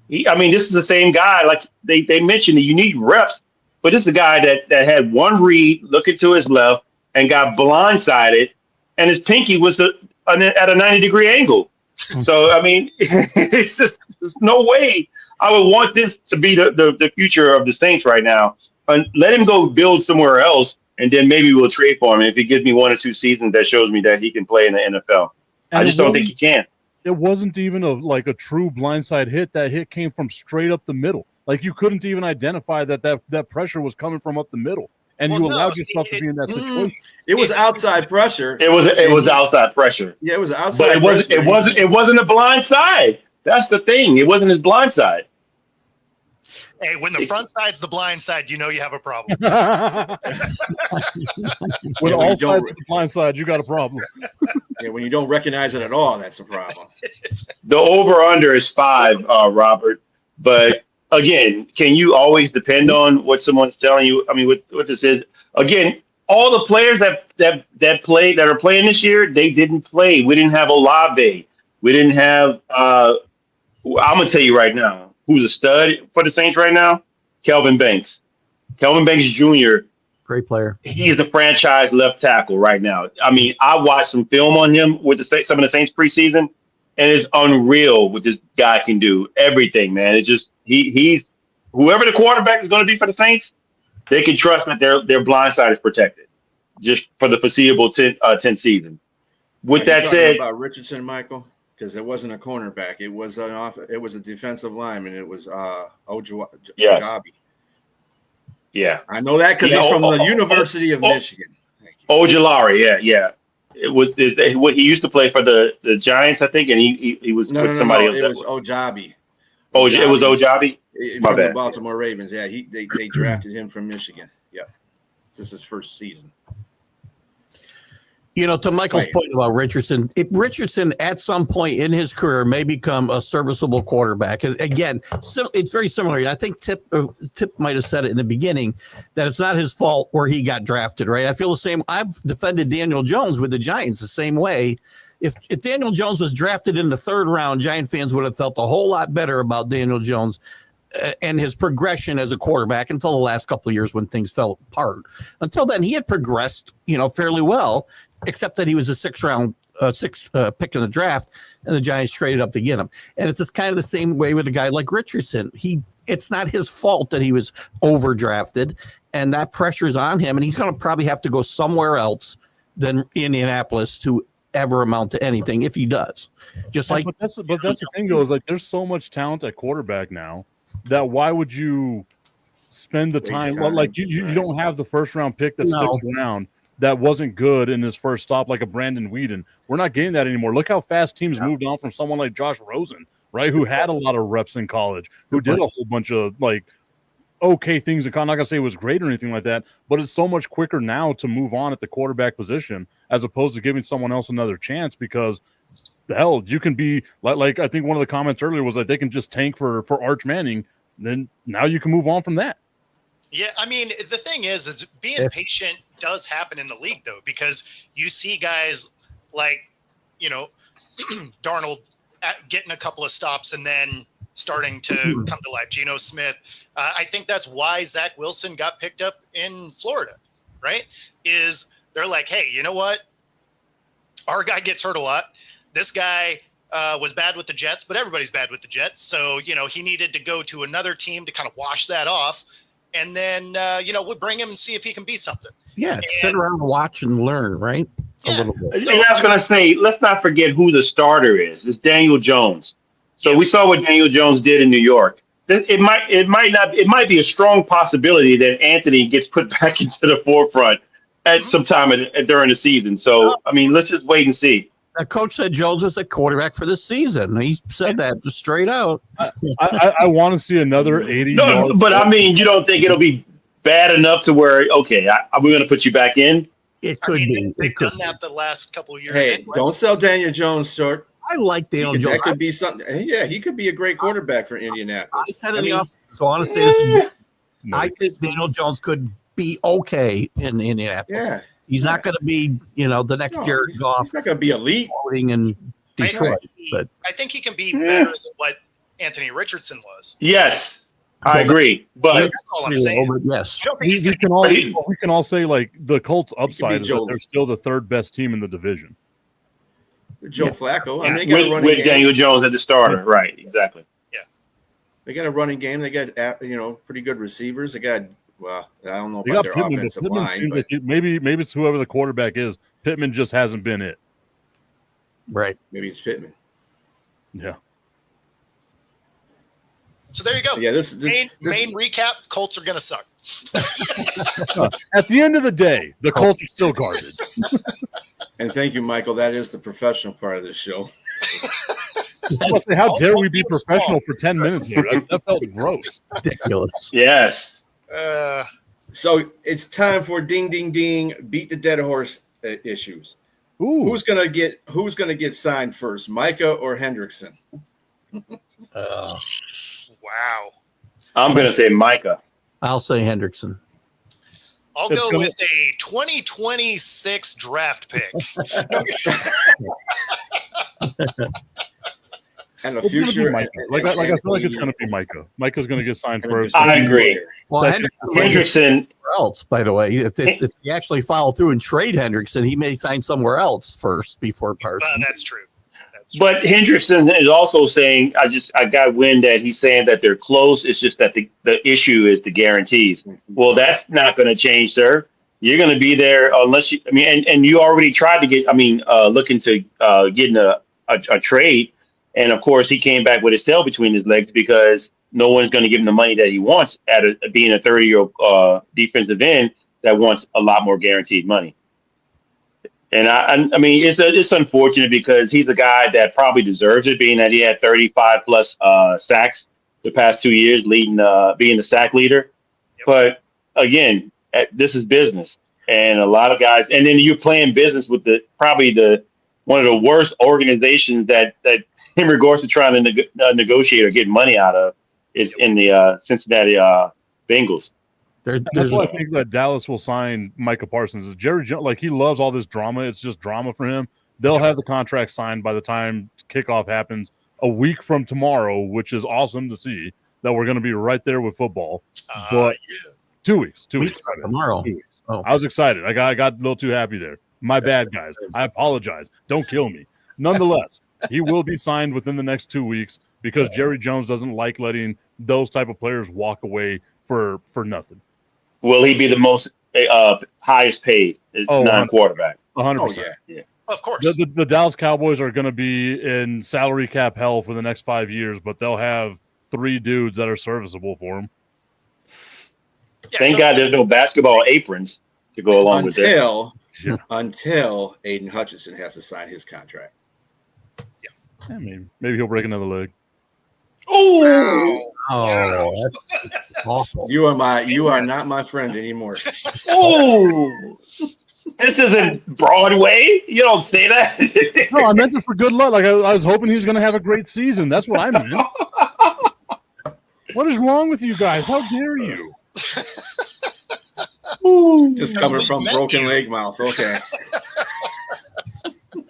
this is the same guy. Like they mentioned that you need reps, but this is a guy that had one read looking to his left and got blindsided, and his pinky was at a 90-degree angle. So, it's just there's no way I would want this to be the future of the Saints right now. And let him go build somewhere else, and then maybe we'll trade for him if he gives me 1 or 2 seasons that shows me that he can play in the NFL. And I just don't think he can. It wasn't even a true blindside hit. That hit came from straight up the middle. Like, you couldn't even identify that pressure was coming from up the middle. And you allowed yourself to be in that situation. It was outside pressure. It was outside pressure. Yeah, it was outside. But it wasn't a blind side. That's the thing. It wasn't his blind side. Hey, when the front side's the blind side, you know you have a problem. When all sides are the blind side, you got a problem. Yeah, when you don't recognize it at all, that's a problem. The over-under is 5, Robert. But again, can you always depend on what someone's telling you? I mean, what this is, again, all the players that are playing this year, they didn't play. We didn't have Olave. We didn't have I'm gonna tell you right now, who's a stud for the Saints right now? Kelvin Banks. Kelvin Banks Jr. Great player. He is a franchise left tackle right now. I mean, I watched some film on him with some of the Saints preseason, and it's unreal what this guy can do. Everything, man. It's just he's whoever the quarterback is going to be for the Saints, they can trust that their blind side is protected just for the foreseeable 10 season. With that said, about Richardson, Michael, because it wasn't a cornerback, it was a defensive lineman. It was Ojabi. Yeah, I know that because he's from the University of Michigan. Ojulari, yeah. It was what he used to play for the Giants, I think, and he was with somebody else. It was Ojabi. It was Ojabi. From the Baltimore Ravens. Yeah, they drafted him from Michigan. Yeah, this is his first season. To Michael's point about Richardson, if Richardson at some point in his career may become a serviceable quarterback. Again, it's very similar. I think Tip might have said it in the beginning that it's not his fault where he got drafted, right? I feel the same. I've defended Daniel Jones with the Giants the same way. If Daniel Jones was drafted in the 3rd round, Giant fans would have felt a whole lot better about Daniel Jones and his progression as a quarterback until the last couple of years when things fell apart. Until then, he had progressed, fairly well, except that he was a 6th pick in the draft, and the Giants traded up to get him. And it's just kind of the same way with a guy like Richardson. It's not his fault that he was overdrafted, and that pressure's on him, and he's going to probably have to go somewhere else than Indianapolis to ever amount to anything if he does. But that's the thing, though, is like there's so much talent at quarterback now that why would you spend the time? Well, like you don't have the 1st round pick that sticks around that wasn't good in his first stop, like a Brandon Weeden. We're not getting that anymore. Look how fast teams moved on from someone like Josh Rosen, right? Who had a lot of reps in college, who did a whole bunch of okay things. I'm not going to say it was great or anything like that, but it's so much quicker now to move on at the quarterback position as opposed to giving someone else another chance because hell, you can be like I think one of the comments earlier was like they can just tank for Arch Manning. Then now you can move on from that. Yeah, I mean, the thing is being patient does happen in the league, though, because you see guys like, Darnold getting a couple of stops and then starting to come to life. Geno Smith. I think that's why Zach Wilson got picked up in Florida, right? They're like, hey, you know what? Our guy gets hurt a lot. This guy was bad with the Jets, but everybody's bad with the Jets. So, he needed to go to another team to kind of wash that off. And then, we'll bring him and see if he can be something. Yeah, sit around and watch and learn, right? a Yeah. little bit. And I was going to say, let's not forget who the starter is. It's Daniel Jones. So Yeah. we saw what Daniel Jones did in New York. It might be a strong possibility that Anthony gets put back into the forefront at some time during the season. So I mean, let's just wait and see. The coach said Jones is a quarterback for this season. He said that just straight out. I want to see another 80 No, yards. but I mean, you don't think it'll be bad enough to where okay, we're going to put you back in? It I could mean, be. they've It could done be. that the last couple of years. Hey, anyway. don't sell Daniel Jones short. I like Daniel Jones. That could be something. Yeah, he could be a great quarterback for I Indianapolis. said in the offseason, so I want to say this. No. I think Daniel Jones could be okay in Indianapolis. Yeah. He's not going to be, the next No, Jared Goff he's not going to be elite. floating in Detroit. But I think he can be better than what Anthony Richardson was. Yes, I agree. But That's all I'm saying. but yes, I don't think he's we going to can all say like the Colts' upside is that Joe. they're still the third best team in the division. Joe Yeah. Flacco. I Yeah. mean, they got a running with game. Daniel Jones at the starter, right? Exactly. They got a running game. They got pretty good receivers. They got I don't know They about got their Pittman, but offensive Pittman line. seems But like maybe it's whoever the quarterback is. Pittman just hasn't been it. right. maybe it's Pittman. Yeah. So there you go. Yeah, this Main recap: Colts are going to suck. At the end of the day, the Colts are still garbage. and thank you, Michael. That is the professional part of this show. I was say, how dare we be professional for 10 minutes here? That felt gross. Ridiculous. Yes. So it's time for ding, ding, ding. Beat the dead horse issues. Ooh. Who's gonna get signed first, Micah or Hendrickson? Wow. I'm going to say Micah. I'll say Hendrickson. I'll It's go gonna- with a 2026 draft pick. And the It's gonna be future. Micah. Like I feel like it's going to be Micah. Micah's going to get signed first. I agree. Well, Second- Hendrickson might get Hendrickson. somewhere else, by the way. If you actually follow through and trade Hendrickson, he may sign somewhere else first before Parsons. That's true. That's true. But Hendrickson is also saying, I got wind that he's saying that they're close. It's just that the issue is the guarantees. Well, that's not going to change, sir. You're going to be there unless you, and you already tried to get, looking to getting a trade. And of course, he came back with his tail between his legs because no one's going to give him the money that he wants being a 30-year-old defensive end that wants a lot more guaranteed money. And I mean, it's unfortunate because he's a guy that probably deserves it, being that he had 35 plus sacks the past 2 years, being the sack leader. Yep. But again, this is business, and a lot of guys. And then you're playing business with one of the worst organizations that Henry Gorsuch trying to negotiate or get money out of is in the Cincinnati Bengals. That's That's why I think that Dallas will sign Micah Parsons. Is Jerry Jones, like he loves all this drama. It's just drama for him. They'll have the contract signed by the time kickoff happens a week from tomorrow, which is awesome to see that we're going to be right there with football. But 2 weeks, 2 weeks. tomorrow. 2 weeks. Oh. I was excited. I got a little too happy there. My bad, guys. I apologize. Don't kill me. Nonetheless, he will be signed within the next 2 weeks because Jerry Jones doesn't like letting those type of players walk away for nothing. Will he be the most highest paid non-quarterback? 100%. Oh yeah. Of course. The Dallas Cowboys are going to be in salary cap hell for the next 5 years, but they'll have 3 dudes that are serviceable for them. Yeah, Thank so- God there's no basketball aprons to go along with this. Until Aiden Hutchinson has to sign his contract. I mean, maybe he'll break another leg. Oh, Oh, that's awful. You are not my friend anymore. oh! This isn't Broadway. You don't say that. No, I meant it for good luck. Like I was hoping he was going to have a great season. That's what I meant. What is wrong with you guys? How dare you? Just coming we from met broken you. leg mouth. Okay.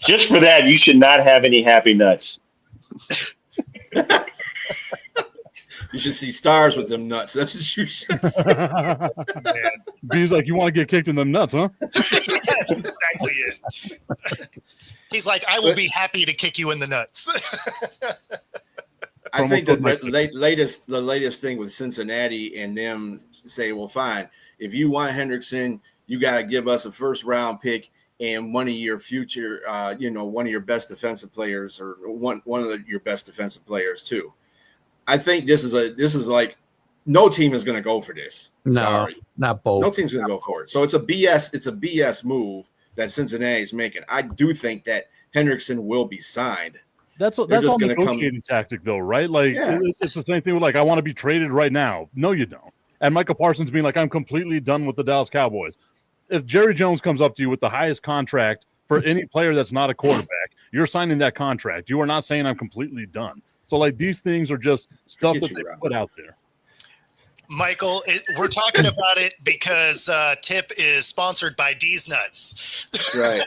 Just for that, you should not have any happy nuts. You should see stars with them nuts. That's what you should say. Man, B's like, you want to get kicked in them nuts, huh? that's exactly it. He's like, I will be happy to kick you in the nuts. I think that the latest thing with Cincinnati and them say, well, fine. If you want Hendrickson, you got to give us a first round pick and one of your future, one of your best defensive players or one of your best defensive players too. I think this is like no team is going to go for this. No, Sorry, not both. no team's going to go for it. So it's a BS move that Cincinnati is making. I do think that Hendrickson will be signed. That's all just gonna negotiating tactic, though, right? Like, Yeah. it's the same thing with, like, I want to be traded right now. No, you don't. And Micah Parsons being like, I'm completely done with the Dallas Cowboys. If Jerry Jones comes up to you with the highest contract for any player that's not a quarterback, you're signing that contract. You are not saying I'm completely done. So, like, these things are just stuff that they put out there. Michael, we're talking about it because Tip is sponsored by D's Nuts. Right.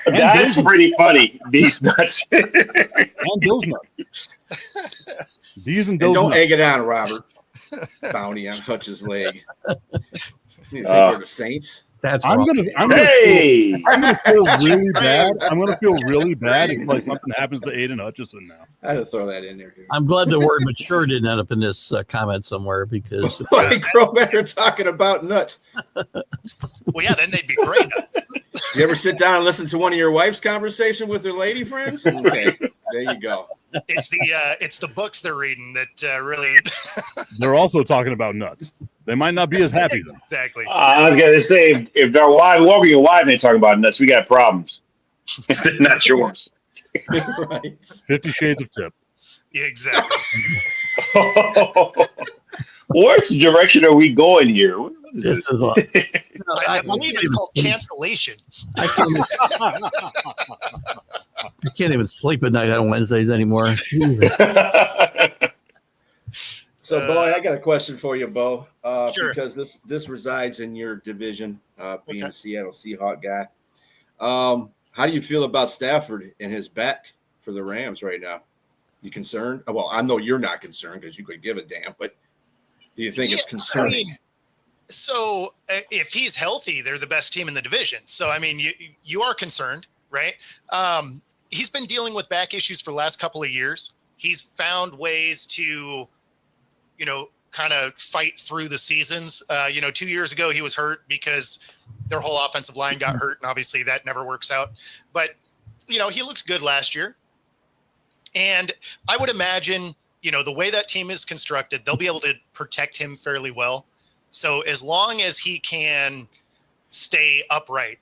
That's pretty funny. These nuts. And those nuts. These and And those don't nuts. egg it on, Robert. Bounty on Hutch's leg. You think we're the Saints? That's I'm wrong. gonna Hey, feel really bad. I'm gonna feel really bad if like something happens to Aiden Hutchinson now. I had to throw that in there, dude. I'm glad the word mature didn't end up in this comment somewhere because Like Crowbacker talking about nuts. Well, yeah, then they'd be great. You ever sit down and listen to one of your wife's conversation with her lady friends? Okay, there you go. It's the books they're reading that really They're also talking about nuts. They might not be as happy though. exactly. I was gonna say if our wife, whoever your wife ain't talking about nuts, we got problems. Not yours. Right. 50 Shades of Tip. Yeah, exactly. Which direction are we going here? What is this is I believe it's called cancellation. I can't even sleep at night on Wednesdays anymore. Jesus. this? So, Bo, I got a question for you, Bo, Sure. because this resides in your division, being Okay. a Seattle Seahawk guy. How do you feel about Stafford and his back for the Rams right now? You concerned? Well, I know you're not concerned because you could give a damn, but do you think it's Yeah, concerning? I mean, so if he's healthy, they're the best team in the division. So I mean, you are concerned, right? He's been dealing with back issues for the last couple of years. He's found ways to, kind of fight through the seasons. 2 years ago he was hurt because their whole offensive line got hurt, and obviously that never works out. But he looked good last year, and I would imagine, the way that team is constructed, they'll be able to protect him fairly well. So as long as he can stay upright,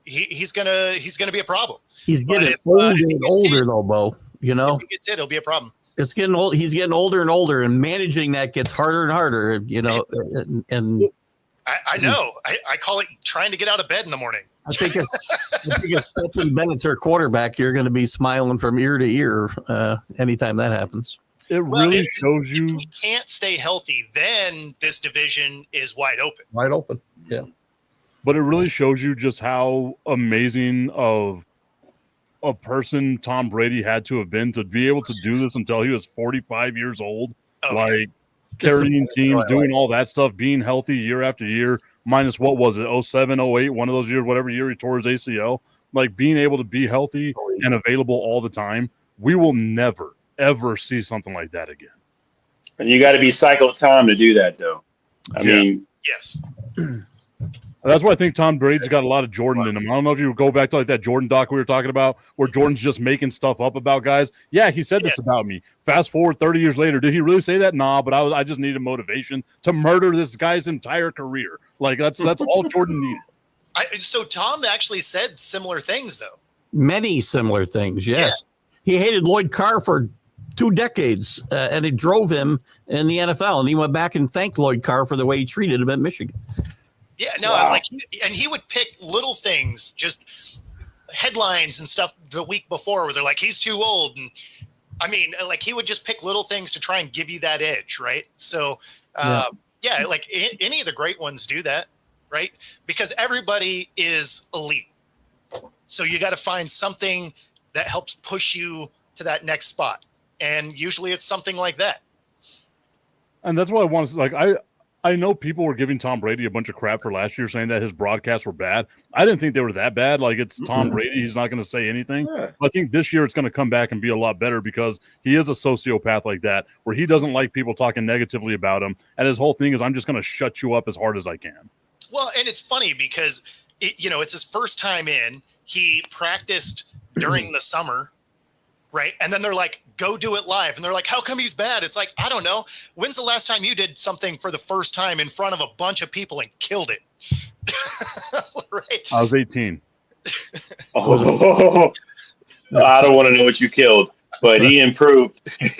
he's gonna be a problem. He's getting if older he and gets older, hit- though, Bo. If he gets hit, it'll be a problem. It's getting old. He's getting older and older, and managing that gets harder and harder. And I know. I call it trying to get out of bed in the morning. I think if Stetson Bennett's our quarterback, you're going to be smiling from ear to ear anytime that happens. It Well, really if- shows If you. he can't stay healthy, then this division is wide open. Wide open. Yeah. But it really shows you just how amazing of a person Tom Brady had to have been to be able to do this until he was 45 years old. Oh, Like carrying teams, doing all that stuff, being healthy year after year, minus what was it, 07, 08, one of those years, whatever year he tore his ACL. Like being able to be healthy and available all the time. We will never, ever see something like that again. And you got to be Psycho Tom to do that, though. I Yeah. mean, yes. That's why I think Tom Brady's got a lot of Jordan in him. I don't know if you go back to like that Jordan doc we were talking about, where Jordan's just making stuff up about guys. Yeah, he said this Yes. about me. Fast forward 30 years later, did he really say that? Nah, but I just needed motivation to murder this guy's entire career. Like that's all Jordan needed. So Tom actually said similar things, though. Many similar things. Yes. He hated Lloyd Carr for 2 decades, and it drove him in the NFL. And he went back and thanked Lloyd Carr for the way he treated him at Michigan. Yeah, no, Wow. and he would pick little things, just headlines and stuff the week before where they're like, he's too old. And I mean, like he would just pick little things to try and give you that edge. Right. So, like any of the great ones do that. Right. Because everybody is elite. So you got to find something that helps push you to that next spot. And usually it's something like that. And that's why I want to like I I know people were giving Tom Brady a bunch of crap for last year, saying that his broadcasts were bad. I didn't think they were that bad. Like, it's Tom Brady. He's not going to say anything. Yeah. I think this year it's going to come back and be a lot better because he is a sociopath like that, where he doesn't like people talking negatively about him. And his whole thing is, I'm just going to shut you up as hard as I can. Well, and it's funny because, it's his first time in. He practiced during the summer, right? And then they're like, go do it live. And they're like, how come he's bad? It's like, I don't know. When's the last time you did something for the first time in front of a bunch of people and killed it? Right? I was 18. Oh, I don't want to know what you killed, but he improved at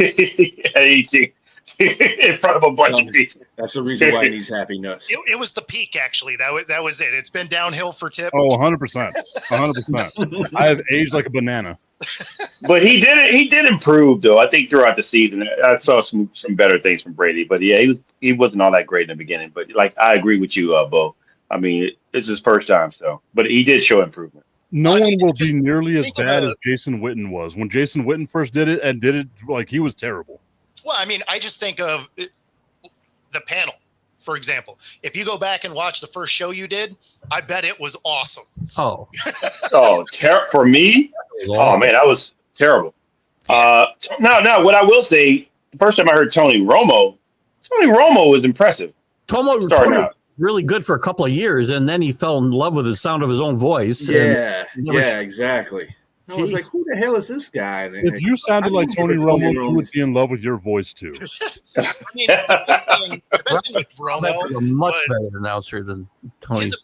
18 in front of a bunch of people. That's the reason why he needs happy nuts. It was the peak, actually. That was it. It's been downhill for Tip. Oh, 100%. 100%. I have aged like a banana. But he did improve though. I think throughout the season, I saw some better things from Brady. But yeah, he wasn't all that great in the beginning. But like I agree with you, Bo. I mean, this is his first time, so but he did show improvement. No I one mean, will just be nearly as think bad about- as Jason Witten was. When Jason Witten first did it like he was terrible. Well, I mean, I just think of the panel, for example. If you go back and watch the first show you did, I bet it was awesome. Oh, Oh, for me, oh man, that was terrible. Now, what I will say, the first time I heard Tony Romo was impressive. Tomo Starting out. really good for a couple of years, and then he fell in love with the sound of his own voice. Yeah, never- yeah, exactly. I was like, who the hell is this guy? And If you sounded like Tony Romo, you would be in love with your voice too. I mean, the best thing with He's a Romo much was better announcer than Tony. his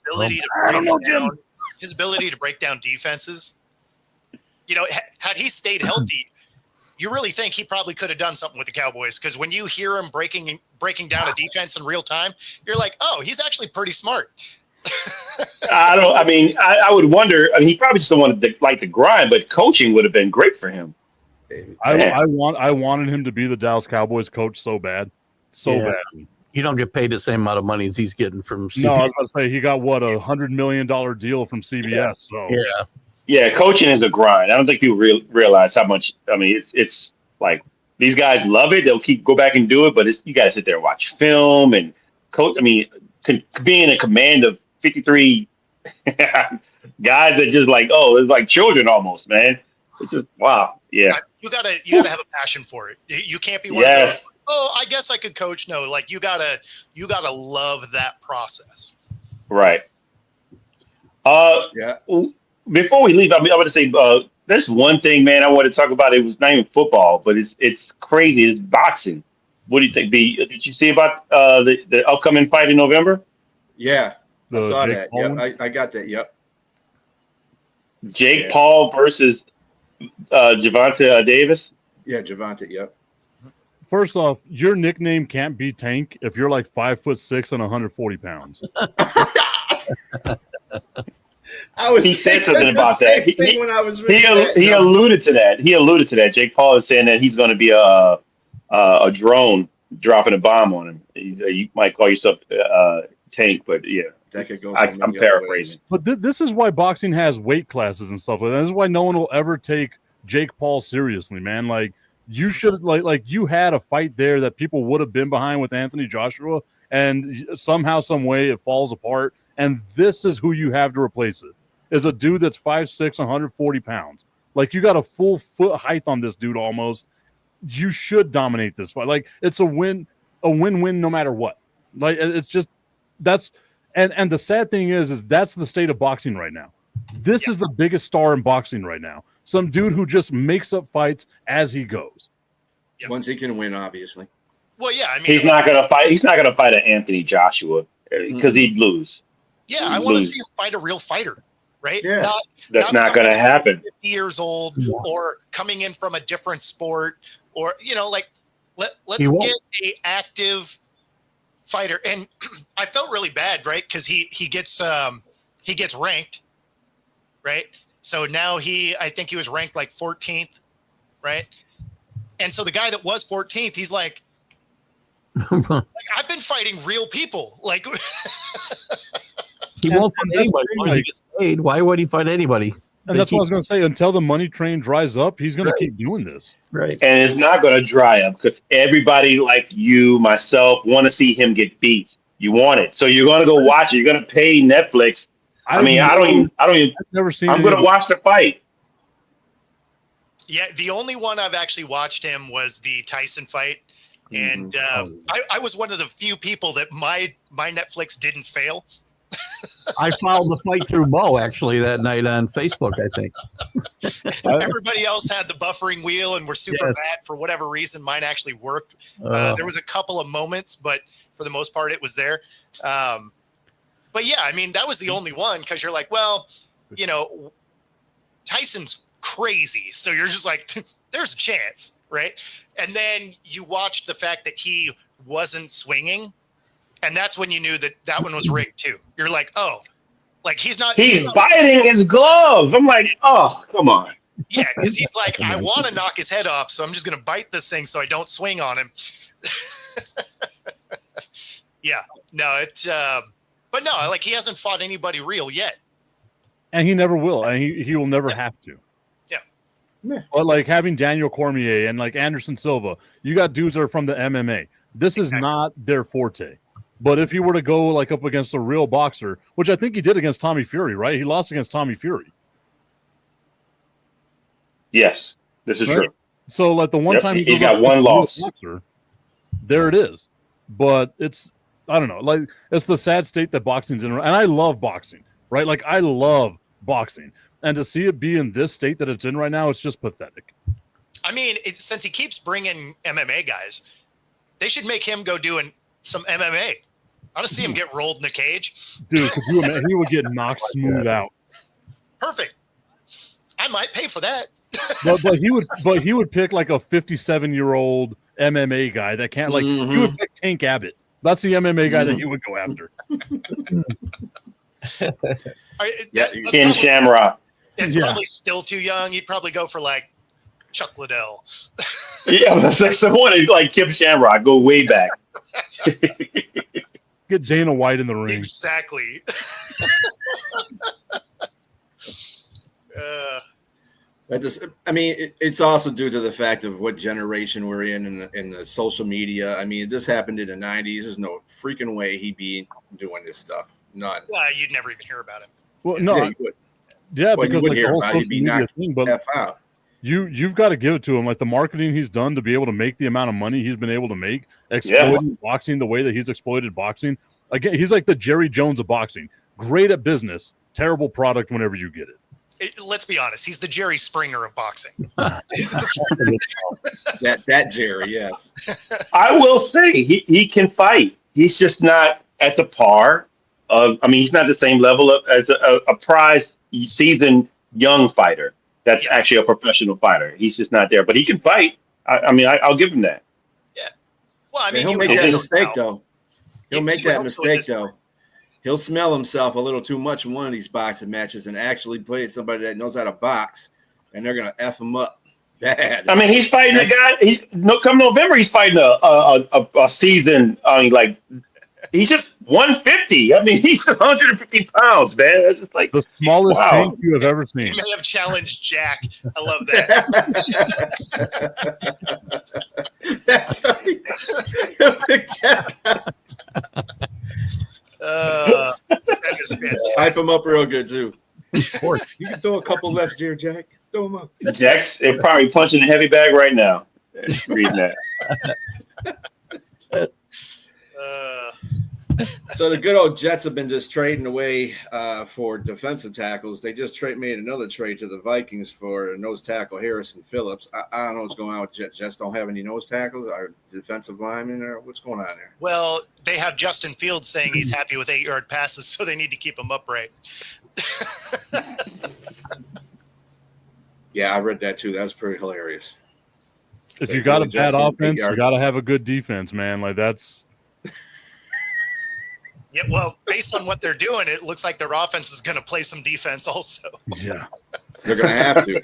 ability to break down defenses. Had he stayed healthy, you really think he probably could have done something with the Cowboys? Because when you hear him breaking down a defense in real time, you're like, oh, he's actually pretty smart. I would wonder. I mean, he probably just don't want to like the grind, but coaching would have been great for him. I wanted him to be the Dallas Cowboys coach so bad. Bad. You don't get paid the same amount of money as he's getting from CBS. No, I was about to say he got $100 million deal from CBS. So Yeah, coaching is a grind. I don't think people realize how much. I mean, it's like these guys love it. They'll go back and do it, but you guys sit there and watch film and coach. I mean, being in command of 53 guys that just like, it's like children almost, man. It's just wow. Yeah, You gotta have a passion for it. You can't be one of those, I guess I could coach. No, like you gotta love that process. right. Yeah. Before we leave, I want to say there's one thing, man, I want to talk about. It was not even football, but it's crazy. It's boxing. What do you think, B? Did you see about the upcoming fight in November? Yeah, I The saw Jake that. Paul Yep, one? I got that. Yep. Jake Paul versus Gervonta Davis. Yeah, Javante. Yep. first off, your nickname can't be Tank if you're like 5'6" and 140 pounds. He said something about that. When I was reading He alluded to that. Jake Paul is saying that he's going to be a drone dropping a bomb on him. You might call yourself Tank, but yeah, that could go. I'm paraphrasing. But this is why boxing has weight classes and stuff like that. This is why no one will ever take Jake Paul seriously, man. Like you should like you had a fight there that people would have been behind with Anthony Joshua, and somehow, some way, it falls apart. And this is who you have to replace it. Is a dude that's 5'6", 140 pounds. Like you got a full foot height on this dude almost. You should dominate this fight. Like it's a win-win no matter what. Like it's just that's and the sad thing is that's the state of boxing right now. This is the biggest star in boxing right now. Some dude who just makes up fights as he goes. Once he can win, obviously. Well, yeah, I mean, He's not gonna fight. He's not gonna fight an Anthony Joshua because he'd lose. yeah, I want to see him fight a real fighter, right? Yeah. That's not gonna somebody happen. 50 years old or coming in from a different sport, or like let's He won't. get a active fighter. And I felt really bad, right? Because he gets ranked, right? So now I think he was ranked like 14th, right? And so the guy that was 14th, he's like I've been fighting real people. Like He won't And fight that's anybody. the thing, Once he like- gets paid, why would he fight anybody? And that's what I was going to say. Until the money train dries up, he's going Right. to keep doing this. Right. And it's not gonna dry up because everybody like you, myself, want to see him get beat. You want it, so you're gonna go watch it. You're gonna pay Netflix. I don't even. I've never seen. I'm gonna watch the fight. Yeah, the only one I've actually watched him was the Tyson fight, and I was one of the few people that my Netflix didn't fail. I followed the fight through Bo actually that night on Facebook, I think. Everybody else had the buffering wheel and were super Yes. mad for whatever reason. Mine actually worked. There was a couple of moments, but for the most part, it was there. But yeah, I mean, that was the only one because you're like, well, you know, Tyson's crazy. So you're just like, there's a chance, right? And then you watch the fact that he wasn't swinging. And that's when you knew that that one was rigged too. You're like, oh, like he's not biting his glove. I'm like, oh, come on. Yeah, because he's like, I want to knock his head off, so I'm just going to bite this thing so I don't swing on him. Yeah, no, but no, like he hasn't fought anybody real yet. And he never will. And he will never have to. Yeah. But like having Daniel Cormier and like Anderson Silva, you got dudes that are from the MMA. This is not their forte. But if you were to go like up against a real boxer, which I think he did against Tommy Fury, right? He lost against Tommy Fury. Yes, this is Right. true. So like the one time he goes got up one against a real loss. boxer, there it is. But it's I don't know, like it's the sad state that boxing's in, and I love boxing, right? Like I love boxing, and to see it be in this state that it's in right now, it's just pathetic. I mean, since he keeps bringing MMA guys, they should make him go doing some MMA. I want to see him get rolled in the cage. Dude, could you imagine? He would get knocked smooth out. Perfect. I might pay for that. But he would pick like a 57-year-old MMA guy that can't like he would pick Tank Abbott. That's the MMA guy that he would go after. That's Ken Shamrock. It's probably still too young. He'd probably go for like Chuck Liddell. Yeah, that's the one. Like Kim Shamrock, go way back. Get Dana White in the ring. Exactly. It's also due to the fact of what generation we're in the social media. I mean, this happened in the 90s. There's no freaking way he'd be doing this stuff. None. Well, you'd never even hear about him. Well, no, Yeah, you would. yeah, Well, you because wouldn't like the hear whole about it. He'd social be media knocked thing, but F out. you've got to give it to him. Like the marketing he's done to be able to make the amount of money he's been able to make, exploiting boxing the way that he's exploited boxing. Again, he's like the Jerry Jones of boxing. Great at business, terrible product whenever you get it. Let's be honest. He's the Jerry Springer of boxing. that Jerry, yes. I will say he can fight. He's just not at the par of. I mean, he's not the same level as a prize seasoned young fighter. That's actually a professional fighter. He's just not there, but he can fight. I'll give him that. Yeah. Well, I mean, he'll make that mistake though. He'll make that mistake though. He'll smell himself a little too much in one of these boxing matches and actually play somebody that knows how to box, and they're gonna F him up bad. I mean, he's fighting a guy. Come November, he's fighting a season. He's just 150. I mean, he's 150 pounds, man. It's just like the smallest tank you have ever seen. He may have challenged Jack. I love that. That's right. Big Jack. That is fantastic. Hype him up real good too. Of course. You can throw a couple lefts here, Jack. Throw them up. Jack's probably punching a heavy bag right now. Reading that. So the good old Jets have been just trading away for defensive tackles. They just made another trade to the Vikings for nose tackle Harrison Phillips. I don't know what's going on with Jets. Jets don't have any nose tackles or defensive linemen, or what's going on there? Well, they have Justin Fields saying he's happy with 8-yard passes, so they need to keep him upright. Yeah, I read that too. That was pretty hilarious. If So you got a Justin, bad offense, 8 you got to have a good defense, man. Like that's. Yeah, well, based on what they're doing, it looks like their offense is going to play some defense also. Yeah. They're going to have to.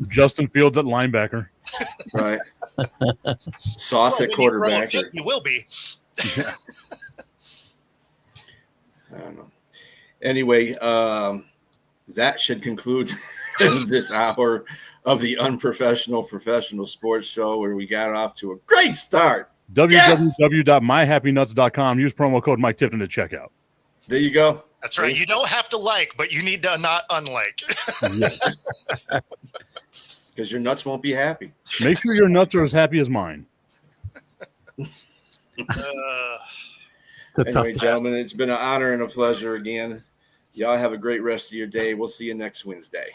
Justin Fields at linebacker. Right. Sauce at quarterback. You will be. I don't know. Anyway, that should conclude this hour of the Unprofessional Professional Sports Show, where we got off to a great start. www.myhappynuts.com. Use promo code Mike Tipton at checkout. There you go. That's right. See? You don't have to like, but you need to not unlike. Because your nuts won't be happy. Make sure your nuts are as happy as mine. Anyway, gentlemen, it's been an honor and a pleasure again. Y'all have a great rest of your day. We'll see you next Wednesday.